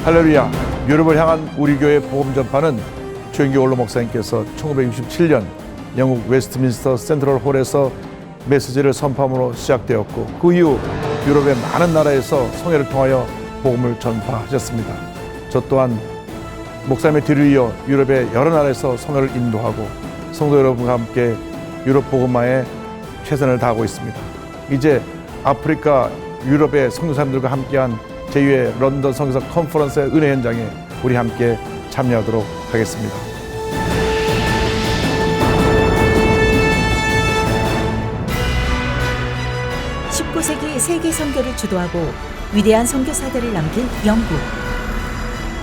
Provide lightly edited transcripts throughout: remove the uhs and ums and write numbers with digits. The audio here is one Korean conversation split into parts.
할렐루야. 유럽을 향한 우리 교회 복음 전파는 최영기 원로 목사님께서 1967년 영국 웨스트민스터 센트럴 홀에서 메시지를 선포함으로 시작되었고, 그 이후 유럽의 많은 나라에서 성회를 통하여 복음을 전파하셨습니다. 저 또한 목사님의 뒤를 이어 유럽의 여러 나라에서 성회를 인도하고 성도 여러분과 함께 유럽 복음화에 최선을 다하고 있습니다. 이제 아프리카, 유럽의 선교사님들과 함께한 제2회 런던 선교사 컨퍼런스의 은혜 현장에 우리 함께 참여하도록 하겠습니다. (19세기) 세계 선교를 주도하고 위대한 선교사들을 남긴 영국.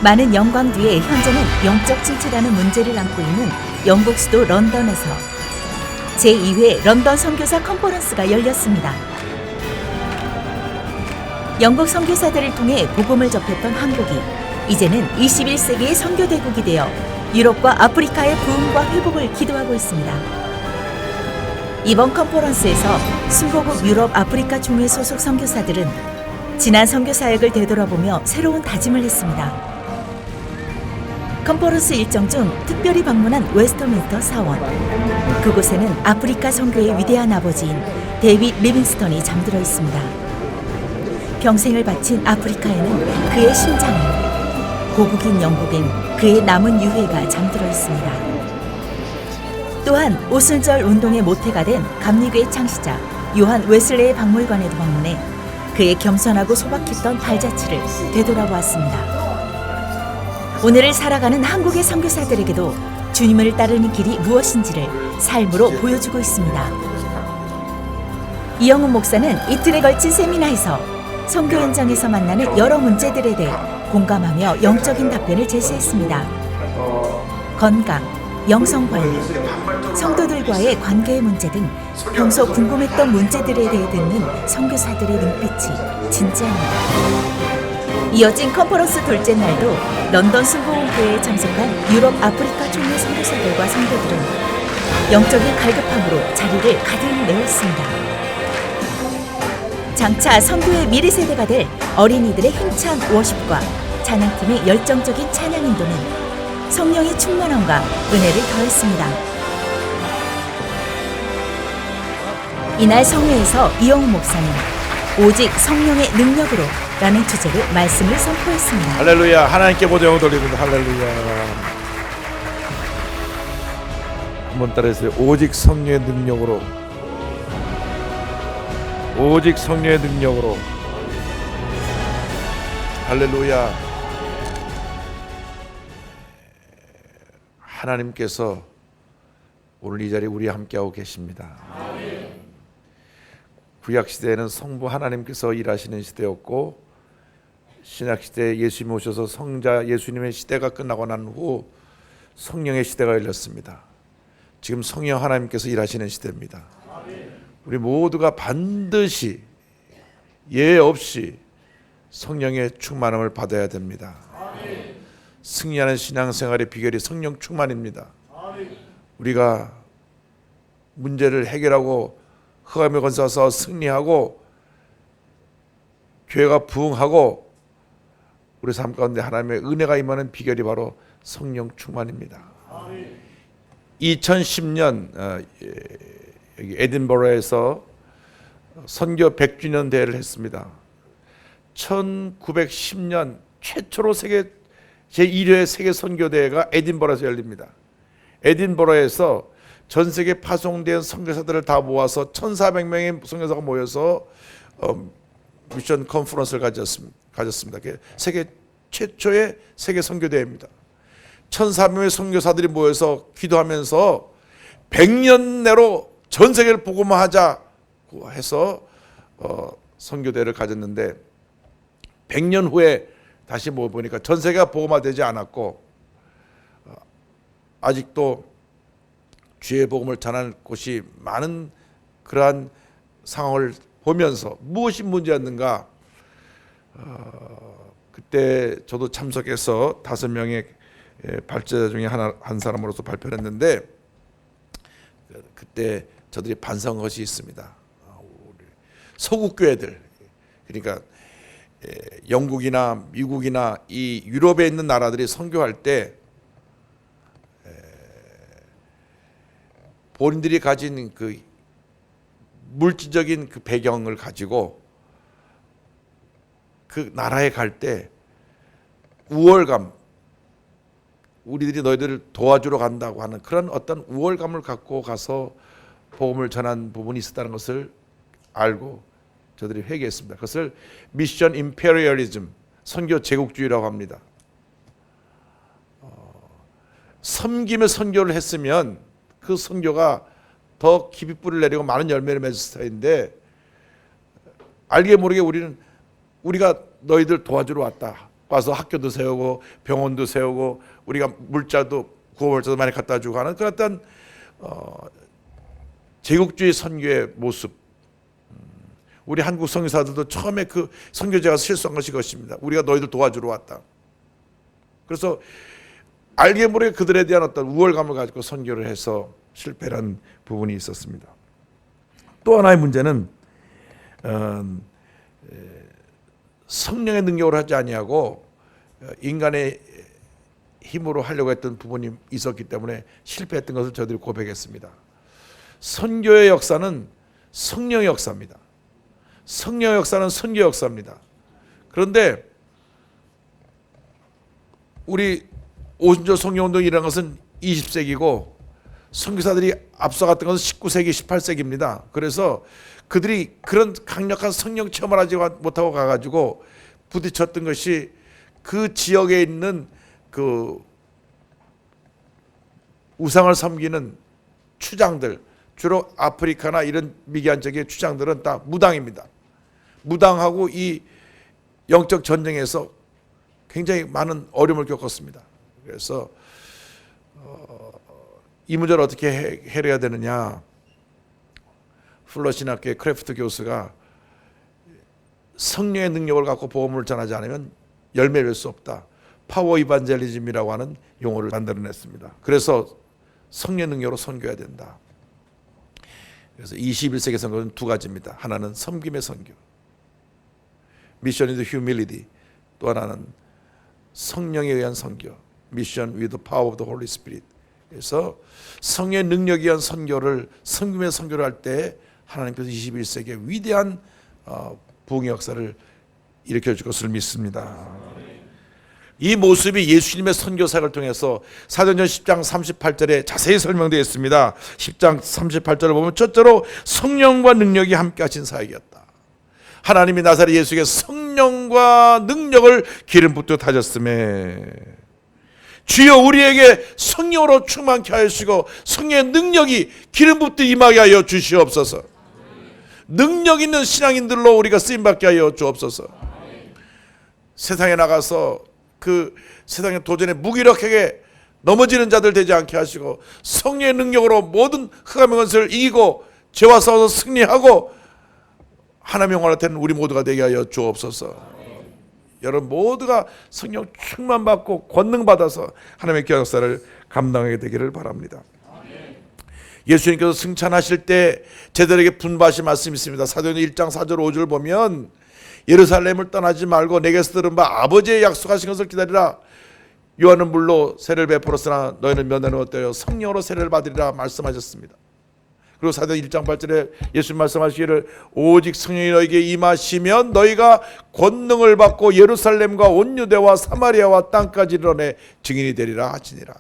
많은 영광 뒤에 현재는 영적 침체라는 문제를 안고 있는 영국 수도 런던에서 제2회 런던 선교사 컨퍼런스가 열렸습니다. 영국 선교사들을 통해 복음을 접했던 한국이 이제는 21세기의 선교대국이 되어 유럽과 아프리카의 부흥과 회복을 기도하고 있습니다. 이번 컨퍼런스에서 순복음 유럽 아프리카 총회 소속 선교사들은 지난 선교 사역을 되돌아보며 새로운 다짐을 했습니다. 컨퍼런스 일정 중 특별히 방문한 웨스터민스터 사원. 그곳에는 아프리카 선교의 위대한 아버지인 데이빗 리빙스턴이 잠들어 있습니다. 평생을 바친 아프리카에는 그의 심장에, 고국인 영국엔 그의 남은 유해가 잠들어 있습니다. 또한 오순절 운동의 모태가 된 감리교의 창시자 요한 웨슬레의 박물관에도 방문해 그의 겸손하고 소박했던 발자취를 되돌아보았습니다. 오늘을 살아가는 한국의 선교사들에게도 주님을 따르는 길이 무엇인지를 삶으로 보여주고 있습니다. 이영훈 목사는 이틀에 걸친 세미나에서 선교 현장에서 만나는 여러 문제들에 대해 공감하며 영적인 답변을 제시했습니다. 건강, 영성관리, 성도들과의 관계의 문제 등 평소 궁금했던 문제들에 대해 듣는 선교사들의 눈빛이 진지합니다. 이어진 컨퍼런스 둘째 날도 런던 순복음교회에 참석한 유럽 아프리카 총회 선교사들과 성도들은 영적인 갈급함으로 자리를 가득 메웠습니다. 장차 선교의 미래 세대가 될 어린이들의 힘찬 워십과 찬양팀의 열정적인 찬양 인도는 성령의 충만함과 은혜를 더했습니다. 이날 성회에서 이영훈 목사님, 오직 성령의 능력으로 라는 주제로 말씀을 선포했습니다. 할렐루야. 하나님께 모든 영광 돌립니다. 할렐루야. 한번 따라해주세요. 오직 성령의 능력으로. 오직 성령의 능력으로. 할렐루야. 하나님께서 오늘 이 자리에 우리와 함께하고 계십니다. 구약시대에는 성부 하나님께서 일하시는 시대였고, 신약시대에 예수님이 오셔서 성자 예수님의 시대가 끝나고 난 후 성령의 시대가 열렸습니다. 지금 성령 하나님께서 일하시는 시대입니다. 우리 모두가 반드시 예외 없이 성령의 충만함을 받아야 됩니다. 승리하는 신앙생활의 비결이 성령 충만입니다. 우리가 문제를 해결하고 흑암의 권세에서 승리하고 교회가 부흥하고 우리 삶 가운데 하나님의 은혜가 임하는 비결이 바로 성령 충만입니다. 2010년 여기 에딘버러에서 선교 100주년 대회를 했습니다. 1910년 최초로 제1회 세계 선교대회가 에딘버러에서 열립니다. 에딘버러에서 전 세계 파송된 선교사들을 다 모아서 1,400명의 선교사가 모여서 미션 컨퍼런스를 가졌습니다. 세계 최초의 세계 선교대회입니다. 1,400명의 선교사들이 모여서 기도하면서 100년 내로 전 세계를 복음화하자고 해서 선교대회를 가졌는데, 100년 후에 다시 모여보니까 전 세계가 복음화되지 않았고 아직도 주의 복음을 전하는 곳이 많은 그러한 상황을 보면서 무엇이 문제였는가, 그때 저도 참석해서 5명의 발제자 중에 한 사람으로서 발표를 했는데, 그때 저들이 반성한 것이 있습니다. 서구 교회들, 그러니까 영국이나 미국이나 이 유럽에 있는 나라들이 선교할 때 본인들이 가진 그 물질적인 그 배경을 가지고 그 나라에 갈 때 우월감, 우리들이 너희들을 도와주러 간다고 하는 그런 어떤 우월감을 갖고 가서 복음을 전한 부분이 있었다는 것을 알고 저들이 회개했습니다. 그것을 미션 임페리얼리즘, 선교 제국주의라고 합니다. 섬김의 선교를 했으면 그 선교가 더 깊이 뿌리를 내리고 많은 열매를 맺을 스타일인데, 알게 모르게 우리가 너희들 도와주러 왔다. 와서 학교도 세우고 병원도 세우고 우리가 물자도 구호물자도 많이 갖다 주고 하는 그런 어떤 제국주의 선교의 모습. 우리 한국 선교사들도 처음에 그 선교제가 실수한 것이 그것입니다. 우리가 너희들 도와주러 왔다. 그래서 알게 모르게 그들에 대한 어떤 우월감을 가지고 선교를 해서 실패한 부분이 있었습니다. 또 하나의 문제는 성령의 능력으로 하지 아니하고 인간의 힘으로 하려고 했던 부분이 있었기 때문에 실패했던 것을 저희들이 고백했습니다. 선교의 역사는 성령의 역사입니다. 성령의 역사는 선교의 역사입니다. 그런데 우리 오순절 성령운동이 일어난 것은 20세기고 선교사들이 앞서갔던 것은 19세기, 18세기입니다. 그래서 그들이 그런 강력한 성령 체험을 하지 못하고 가가지고 부딪혔던 것이 그 지역에 있는 그 우상을 섬기는 추장들, 주로 아프리카나 이런 미개한 지역의 추장들은 다 무당입니다. 무당하고 이 영적 전쟁에서 굉장히 많은 어려움을 겪었습니다. 그래서 이 문제를 어떻게 해결해야 되느냐. 플러 신학교의 크래프트 교수가 성령의 능력을 갖고 복음을 전하지 않으면 열매를 낼 수 없다. 파워 이반젤리즘이라고 하는 용어를 만들어냈습니다. 그래서 성령의 능력으로 선교해야 된다. 그래서 21세기 선교는 두 가지입니다. 하나는 섬김의 선교, 미션 위드 휴밀리티. 또 하나는 성령에 의한 선교, 미션 위드 파워 오브 더 홀리 스피릿. 그래서 성령의 능력에 의한 선교를, 섬김의 선교를 할 때 하나님께서 21세기의 위대한 부흥의 역사를 일으켜 줄 것을 믿습니다. 이 모습이 예수님의 선교사역을 통해서 사도행전 10장 38절에 자세히 설명되어 있습니다. 10장 38절을 보면 첫째로 성령과 능력이 함께 하신 사역이었다. 하나님이 나사렛 예수에게 성령과 능력을 기름 붓듯 하셨음에 주여 우리에게 성령으로 충만케 하시고 성령의 능력이 기름 붓듯 임하게 하여 주시옵소서. 능력 있는 신앙인들로 우리가 쓰임받게 하여 주옵소서. 세상에 나가서 그 세상의 도전에 무기력하게 넘어지는 자들 되지 않게 하시고 성령의 능력으로 모든 흑암의 권세를 이기고 죄와 싸워서 승리하고 하나님의 영광을 나타내는 우리 모두가 되게 하여 주옵소서. 여러분 모두가 성령 충만 받고 권능 받아서 하나님의 귀한 역사를 감당하게 되기를 바랍니다. 예수님께서 승천하실 때 제자들에게 분부하신 말씀이 있습니다. 사도행전 1장 4절 5절 보면 예루살렘을 떠나지 말고 내게서 들은 바 아버지의 약속하신 것을 기다리라. 요한은 물로 세례를 베풀었으나 너희는 면하는 어때요? 성령으로 세례를 받으리라 말씀하셨습니다. 그리고 사도행전 1장 8절에 예수님 말씀하시기를 오직 성령이 너희에게 임하시면 너희가 권능을 받고 예루살렘과 온 유대와 사마리아와 땅까지 이르러 증인이 되리라 하시니라.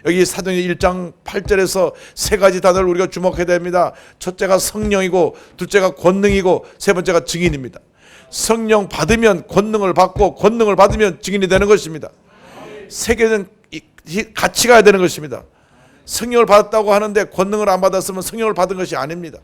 여기 사도행전 1장 8절에서 세 가지 단어를 우리가 주목해야 됩니다. 첫째가 성령이고 둘째가 권능이고 세 번째가 증인입니다. 성령 받으면 권능을 받고 권능을 받으면 증인이 되는 것입니다. 세 개는 같이 가야 되는 것입니다. 성령을 받았다고 하는데 권능을 안 받았으면 성령을 받은 것이 아닙니다.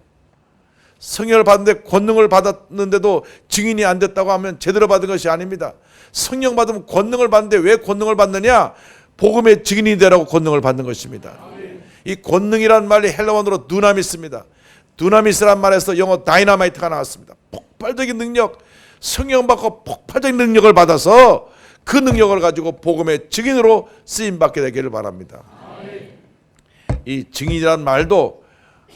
성령을 받는데 권능을 받았는데도 증인이 안 됐다고 하면 제대로 받은 것이 아닙니다. 성령 받으면 권능을 받는데 왜 권능을 받느냐? 복음의 증인이 되라고 권능을 받는 것입니다. 이 권능이란 말이 헬라어로 두나미스입니다. 두나미스란 말에서 영어 다이나마이트가 나왔습니다. 폭발적인 능력, 성령 받고 폭발적인 능력을 받아서 그 능력을 가지고 복음의 증인으로 쓰임받게 되기를 바랍니다. 이 증인이란 말도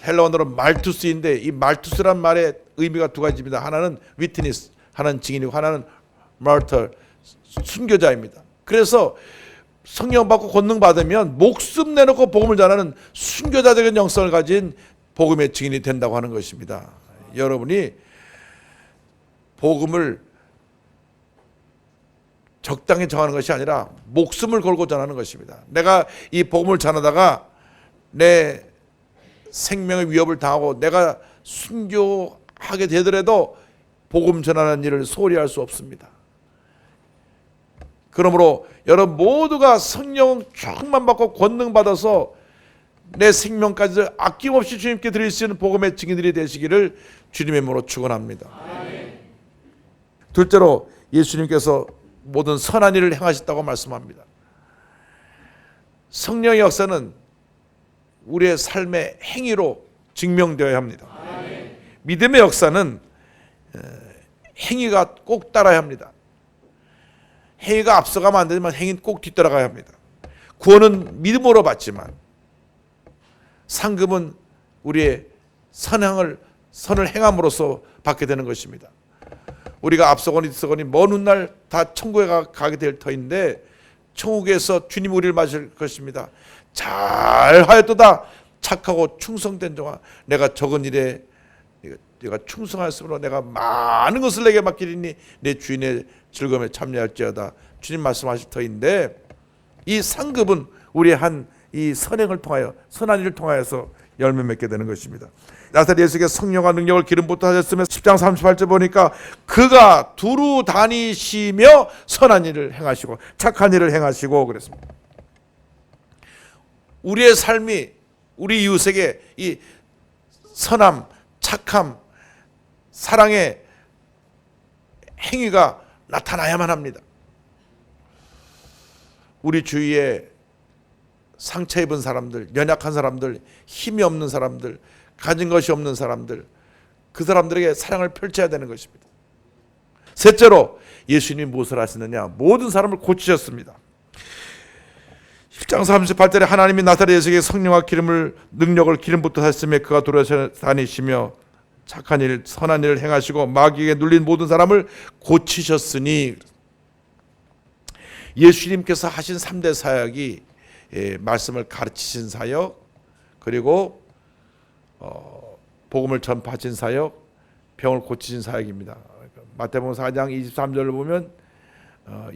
헬라어로 말투스인데 이 말투스란 말의 의미가 두 가지입니다. 하나는 위트니스, 하는 증인이고 하나는 마르터 순교자입니다. 그래서 성령 받고 권능 받으면 목숨 내놓고 복음을 전하는 순교자적인 영성을 가진 복음의 증인이 된다고 하는 것입니다. 여러분이 복음을 적당히 정하는 것이 아니라 목숨을 걸고 전하는 것입니다. 내가 이 복음을 전하다가 내 생명의 위협을 당하고 내가 순교하게 되더라도 복음 전하는 일을 소홀히 할 수 없습니다. 그러므로 여러분 모두가 성령 충만 받고 권능 받아서 내 생명까지 아낌없이 주님께 드릴 수 있는 복음의 증인들이 되시기를 주님의 이름으로 축원합니다. 둘째로 예수님께서 모든 선한 일을 행하셨다고 말씀합니다. 성령의 역사는 우리의 삶의 행위로 증명되어야 합니다. 믿음의 역사는 행위가 꼭 따라야 합니다. 행위가 앞서가면 안 되지만 행위는 꼭 뒤따라가야 합니다. 구원은 믿음으로 받지만 상급은 우리의 선을 행함으로써 받게 되는 것입니다. 우리가 앞서거니 뒤서거니 먼 훗날 다 천국에 가게 될 터인데 천국에서 주님 우리를 맞을 것입니다. 잘하였도다 착하고 충성된 종아, 내가 적은 일에 내가 충성하였으므로 내가 많은 것을 내게 맡기리니 내 주인의 즐거움에 참여할지어다. 주님 말씀하실 터인데 이 상급은 우리의 한 이 선행을 통하여 선한 일을 통하여서 열매 맺게 되는 것입니다. 나사렛 예수에게 성령과 능력을 기름 부터 하셨으면 10장 38절 보니까 그가 두루 다니시며 선한 일을 행하시고 착한 일을 행하시고 그랬습니다. 우리의 삶이 우리 이웃에게 이 선함, 착함, 사랑의 행위가 나타나야만 합니다. 우리 주위에 상처 입은 사람들, 연약한 사람들, 힘이 없는 사람들, 가진 것이 없는 사람들, 그 사람들에게 사랑을 펼쳐야 되는 것입니다. 셋째로 예수님이 무엇을 하시느냐? 모든 사람을 고치셨습니다. 10장 38절에 하나님이 나사렛 예수에게 성령과 능력을 기름부터 하셨으며 그가 돌아다니시며 착한 일, 선한 일을 행하시고 마귀에게 눌린 모든 사람을 고치셨으니, 예수님께서 하신 3대 사역이 말씀을 가르치신 사역, 그리고 복음을 전파하신 사역, 병을 고치신 사역입니다. 마태복음 4장 23절을 보면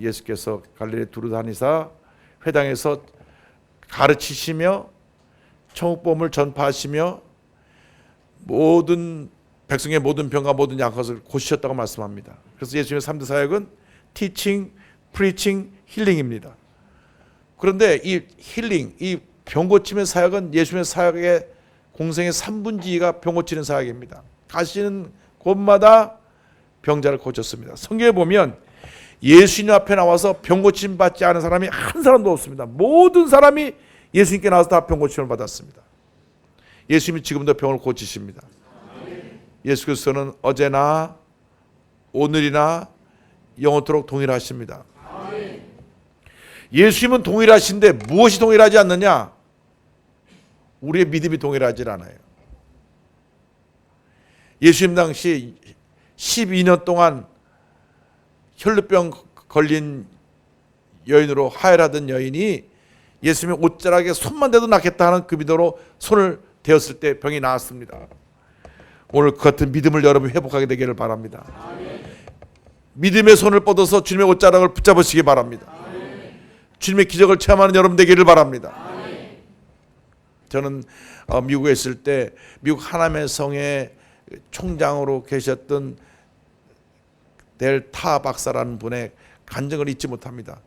예수께서 갈릴리 두루 다니사 회당에서 가르치시며 천국복음을 전파하시며 모든 백성의 모든 병과 모든 약한 것을 고치셨다고 말씀합니다. 그래서 예수님의 3대 사역은 teaching, preaching, healing입니다. 그런데 이 힐링, 이 병 고침의 사역은 예수님의 사역의 공생의 3분의 2가 병 고치는 사역입니다. 가시는 곳마다 병자를 고쳤습니다. 성경에 보면 예수님 앞에 나와서 병 고침 받지 않은 사람이 한 사람도 없습니다. 모든 사람이 예수님께 나와서 다 병 고침을 받았습니다. 예수님이 지금도 병을 고치십니다. 예수 그리스도는 어제나 오늘이나 영원토록 동일하십니다. 예수님은 동일하신데 무엇이 동일하지 않느냐? 우리의 믿음이 동일하지 않아요. 예수님 당시 12년 동안 혈루병 걸린 여인으로 하혈하던 여인이 예수님의 옷자락에 손만 대도 낫겠다 하는 그 믿음으로 손을 대었을 때 병이 나았습니다. 오늘 그 같은 믿음을 여러분이 회복하게 되기를 바랍니다. 믿음의 손을 뻗어서 주님의 옷자락을 붙잡으시기 바랍니다. 주님의 기적을 체험하는 여러분 되기를 바랍니다. 저는 미국에 있을 때 미국 하나님의 성의 총장으로 계셨던 델타 박사라는 분의 간증을 잊지 못합니다.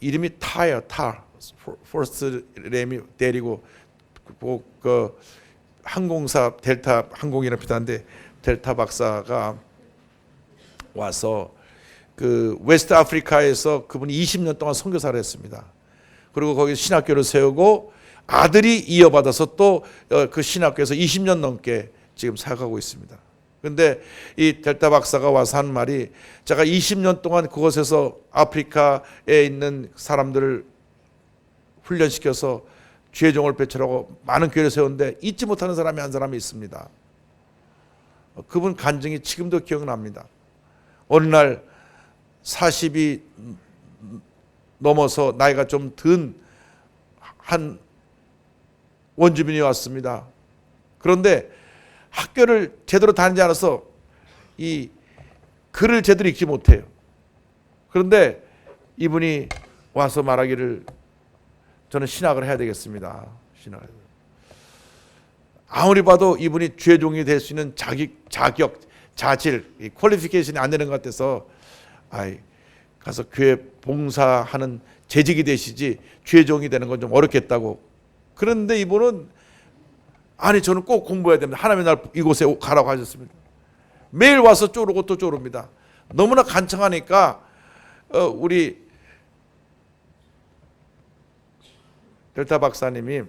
이름이 타예요. 타. 포스트 램이 데리고 그 항공사 델타 항공이라는 비슷한데 델타 박사가 와서 그 웨스트 아프리카에서 그분이 20년 동안 선교사를 했습니다. 그리고 거기 신학교를 세우고 아들이 이어받아서 또 그 신학교에서 20년 넘게 지금 사역하고 있습니다. 그런데 이 델타 박사가 와서 한 말이, 제가 20년 동안 그곳에서 아프리카에 있는 사람들을 훈련시켜서 주의 종을 배출하고 많은 교회를 세웠는데 잊지 못하는 사람이 한 사람이 있습니다. 그분 간증이 지금도 기억납니다. 어느 날 40이 넘어서 나이가 좀 든 한 원주민이 왔습니다. 그런데 학교를 제대로 다니지 않아서 이 글을 제대로 읽지 못해요. 그런데 이분이 와서 말하기를 저는 신학을 해야 되겠습니다. 신학을. 아무리 봐도 이분이 죄종이 될 수 있는 자격, 자질, 퀄리피케이션이 안 되는 것 같아서 가서 교회 봉사하는 재직이 되시지 죄종이 되는 건 좀 어렵겠다고. 그런데 이분은 아니 저는 꼭 공부해야 됩니다. 하나님의 날 이곳에 가라고 하셨습니다. 매일 와서 쪼르고 또 쪼릅니다. 너무나 간청하니까 우리 델타 박사님이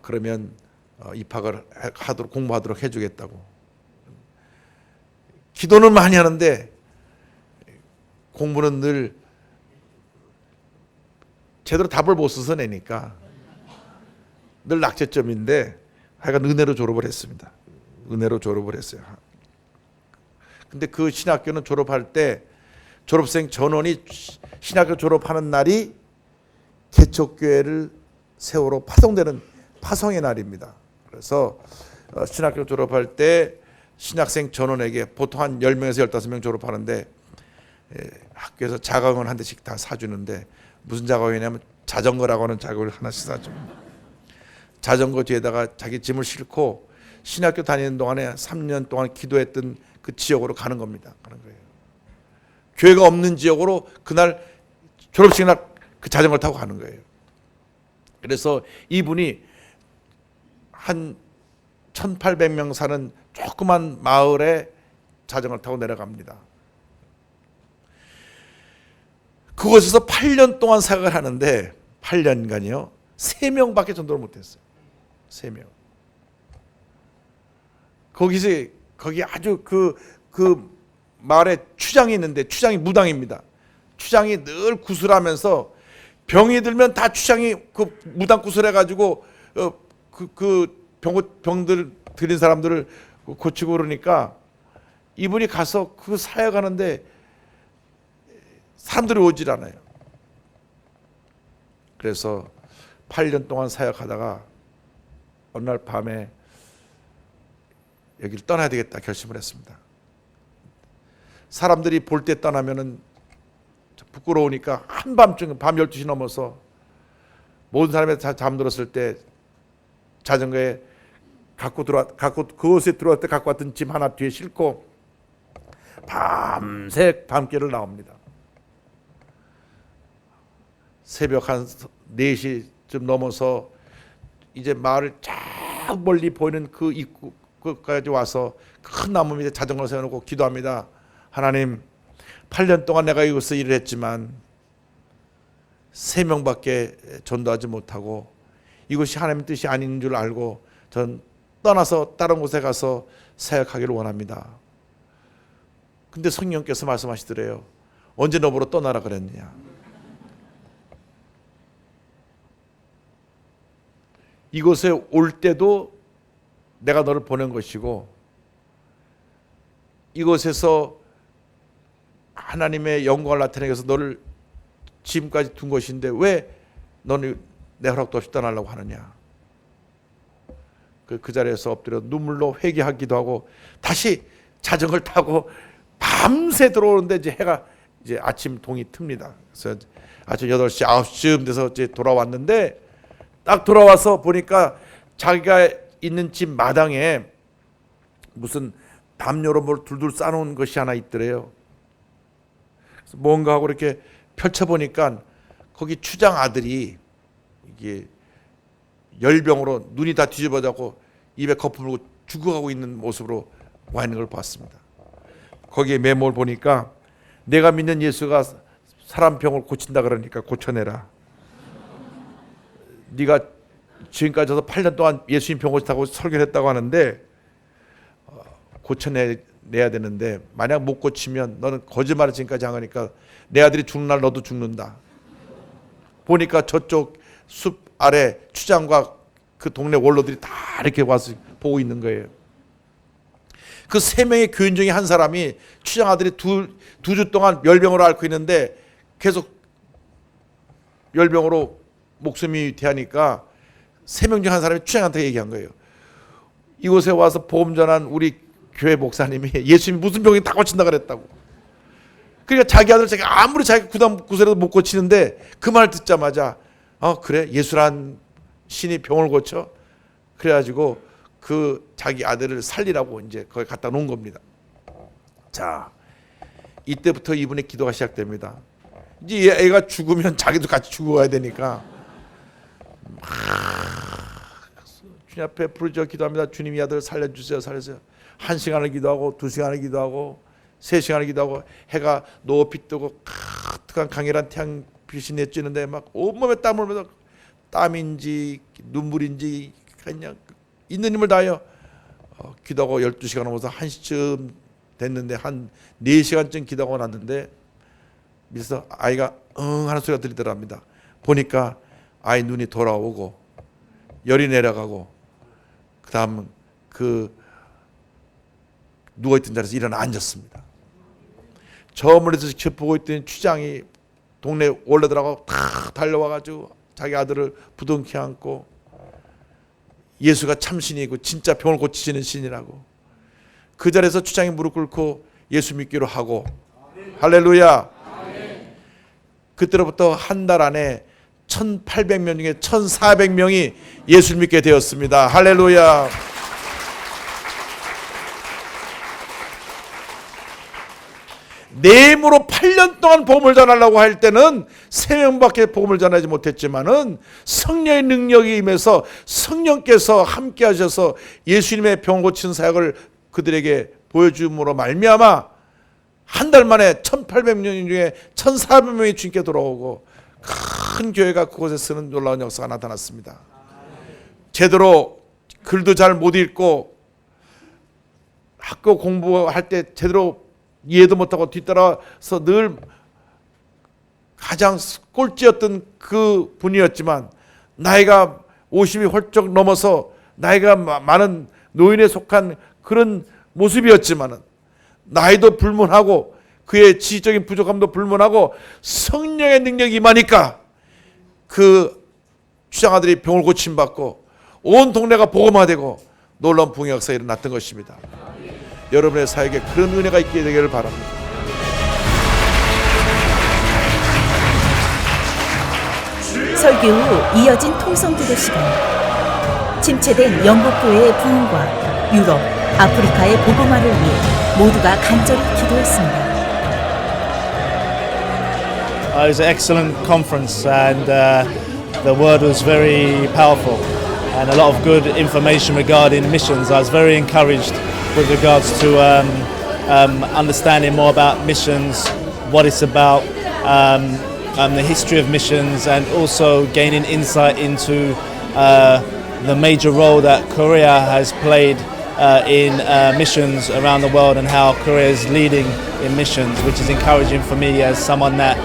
그러면 입학을 하도록 공부하도록 해주겠다고. 기도는 많이 하는데 공부는 늘 제대로 답을 못 써서 내니까 늘 낙제점인데 하여간 은혜로 졸업을 했습니다. 은혜로 졸업을 했어요. 근데 그 신학교는 졸업할 때 졸업생 전원이 신학교 졸업하는 날이 개척교회를 세우러 파송되는 파송의 날입니다. 그래서 신학교 졸업할 때 신학생 전원에게 보통 한 10명에서 15명 졸업하는데 학교에서 자가용을 한 대씩 다 사주는데 무슨 자가용이냐면 자전거라고 하는 자가용을 하나씩 사줍니다. 자전거 뒤에다가 자기 짐을 싣고 신학교 다니는 동안에 3년 동안 기도했던 그 지역으로 가는 겁니다. 가는 거예요. 교회가 없는 지역으로 그날 졸업식 날 그 자전거를 타고 가는 거예요. 그래서 이분이 한 1800명 사는 조그만 마을에 자전거를 타고 내려갑니다. 그곳에서 8년 동안 사역을 하는데 8년간이요 3명밖에 전도를 못했어요. 3명. 거기 아주 그 마을에 추장이 있는데 추장이 무당입니다. 추장이 늘 구슬하면서 병이 들면 다 추장이 그 무당 구슬해가지고 병들 들인 사람들을 고치고 그러니까 이분이 가서 그 사역하는데 사람들이 오질 않아요. 그래서 8년 동안 사역하다가 어느 날 밤에 여기를 떠나야 되겠다 결심을 했습니다. 사람들이 볼 때 떠나면은 부끄러우니까 한밤중 밤 12시 넘어서 모든 사람이 다 잠들었을 때 자전거에 그곳에 들어갈 때 갖고 왔던 짐 하나 뒤에 싣고 밤새 밤길을 나옵니다. 새벽 한 4시쯤 넘어서 이제 마을 쫙 멀리 보이는 그 입구까지 와서 큰 나무 밑에 자전거를 세워놓고 기도합니다. 하나님, 8년 동안 내가 이곳에서 일을 했지만 3명밖에 전도하지 못하고 이것이 하나님의 뜻이 아닌 줄 알고 전 떠나서 다른 곳에 가서 사역하기를 원합니다. 근데 성령께서 말씀하시더래요. 언제 너보러 떠나라 그랬느냐. 이곳에 올 때도 내가 너를 보낸 것이고 이곳에서 하나님의 영광을 나타내기 위해서 너를 지금까지 둔 것인데 왜 너는 내 허락도 없이 떠나려고 하느냐. 그 자리에서 엎드려 눈물로 회개하기도 하고 다시 자전거를 타고 밤새 들어오는데 이제 해가 이제 아침 동이 틉니다. 그래서 아침 8시, 9시쯤 돼서 이제 돌아왔는데 딱 돌아와서 보니까 자기가 있는 집 마당에 무슨 담요로 뭘 둘둘 싸놓은 것이 하나 있더래요. 그래서 뭔가 하고 이렇게 펼쳐보니까 거기 추장 아들이 이게 열병으로 눈이 다 뒤집어져고 입에 거품 물고 죽어가고 있는 모습으로 와 있는 걸 봤습니다. 거기에 메모를 보니까 내가 믿는 예수가 사람 병을 고친다 그러니까 고쳐내라. 네가 지금까지 와서 8년 동안 예수님 병 고친다고 설교를 했다고 하는데 고쳐내야 되는데 만약 못 고치면 너는 거짓말을 지금까지 한 거니까 내 아들이 죽는 날 너도 죽는다. 보니까 저쪽 숲 아래 추장과 그 동네 원로들이 다 이렇게 와서 보고 있는 거예요. 그 세 명의 교인 중에 한 사람이 추장 아들이 두 주 동안 열병으로 앓고 있는데 계속 열병으로 목숨이 대하니까 세 명 중 한 사람이 추장한테 얘기한 거예요. 이곳에 와서 복음 전한 우리 교회 목사님이 예수님이 무슨 병이 다 고친다 그랬다고. 그러니까 자기 아들 자기가 아무리 자기 구설해도 못 고치는데 그 말 듣자마자 그래 예수란 신이 병을 고쳐? 그래가지고 그 자기 아들을 살리라고 이제 거기 갖다 놓은 겁니다. 자, 이때부터 이분의 기도가 시작됩니다. 이제 애가 죽으면 자기도 같이 죽어야 되니까 주님 앞에 부르짖어 기도합니다. 주님 이 아들 살려주세요, 살려주세요. 1시간을 기도하고 2시간을 기도하고 3시간을 기도하고 해가 높이 뜨고 가득한 강렬한 태양빛이 내찌는데 막 온몸에 땀을 흘리면서 땀인지 눈물인지 그냥 있는 힘을 다하여 기도하고 12시간 넘어서 1시쯤 됐는데 한 4시간쯤 기도하고 났는데 그래서 아이가 응 하는 소리가 들리더랍니다. 보니까 아이 눈이 돌아오고 열이 내려가고 그 다음 그 누워있던 자리에서 일어나 앉았습니다. 저 멀리서 지켜보고 있던 추장이 동네 원로들하고 다 달려와가지고 자기 아들을 부둥켜 안고 예수가 참신이고 진짜 병을 고치시는 신이라고 그 자리에서 추장이 무릎 꿇고 예수 믿기로 하고 할렐루야. 그때로부터 한 달 안에 1,800명 중에 1,400명이 예수를 믿게 되었습니다. 할렐루야. 내임으로 8년 동안 복음을 전하려고 할 때는 3명밖에 복음을 전하지 못했지만은 성령의 능력이 임해서 성령께서 함께 하셔서 예수님의 병 고치는 사역을 그들에게 보여줌으로 말미암아 한 달 만에 1,800명 중에 1,400명이 주님께 돌아오고 큰 교회가 그곳에 쓰는 놀라운 역사가 나타났습니다. 제대로 글도 잘 못 읽고 학교 공부할 때 제대로 이해도 못하고 뒤따라서 늘 가장 꼴찌였던 그 분이었지만 나이가 50이 훌쩍 넘어서 나이가 많은 노인에 속한 그런 모습이었지만 나이도 불문하고 그의 지적인 부족함도 불문하고 성령의 능력이 임하니까 그 추장아들이 병을 고침받고 온 동네가 복음화되고 놀라운 부흥의 역사가 일어났던 것입니다. 여러분의 사역에 그런 은혜가 있게 되기를 바랍니다. 설교 후 이어진 통성기도 시간. 침체된 영국 교회의 부흥과 유럽, 아프리카의 복음화를 위해 모두가 간절히 기도했습니다. It was an excellent conference and the word was very powerful and a lot of good information regarding missions. I was very encouraged with regards to understanding more about missions, what it's about, the history of missions, and also gaining insight into the major role that Korea has played in missions around the world and how Korea is leading in missions, which is encouraging for me as someone that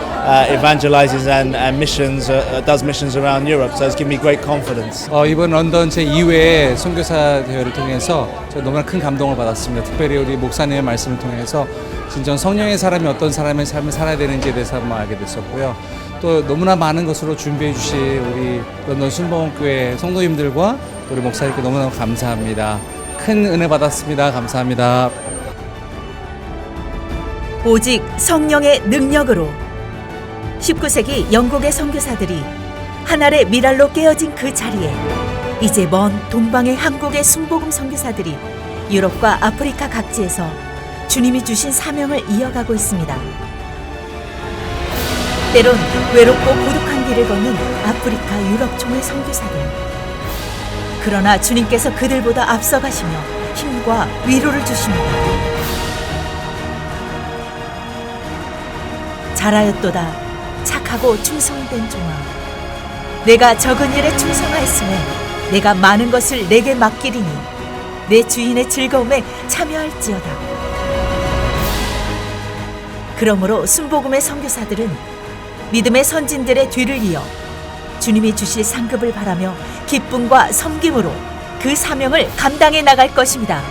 evangelizes and missions, does missions around Europe. So it's given me great confidence. 이번 런던 제2회 선교사 대회를 통해서 저 너무나 큰 감동을 받았습니다. 특별히 우리 목사님의 말씀을 통해서 진정 성령의 사람이 어떤 사람의 삶을 살아야 되는지에 대해서 한번 알게 됐었고요. 또 너무나 많은 것으로 준비해 주신 우리 런던 순복음교회 성도님들과 우리 목사님께 너무나 감사합니다. 큰 은혜 받았습니다. 감사합니다. 오직 성령의 능력으로 19세기 영국의 선교사들이 하늘의 미랄로 깨어진 그 자리에 이제 먼 동방의 한국의 순복음 선교사들이 유럽과 아프리카 각지에서 주님이 주신 사명을 이어가고 있습니다. 때론 외롭고 고독한 길을 걷는 아프리카 유럽 총회 선교사들. 그러나 주님께서 그들보다 앞서가시며 힘과 위로를 주십니다. 잘하였도다 착하고 충성된 종아. 내가 적은 일에 충성하였으며 내가 많은 것을 내게 맡기리니 내 주인의 즐거움에 참여할지어다. 그러므로 순복음의 선교사들은 믿음의 선진들의 뒤를 이어 주님이 주실 상급을 바라며 기쁨과 섬김으로 그 사명을 감당해 나갈 것입니다.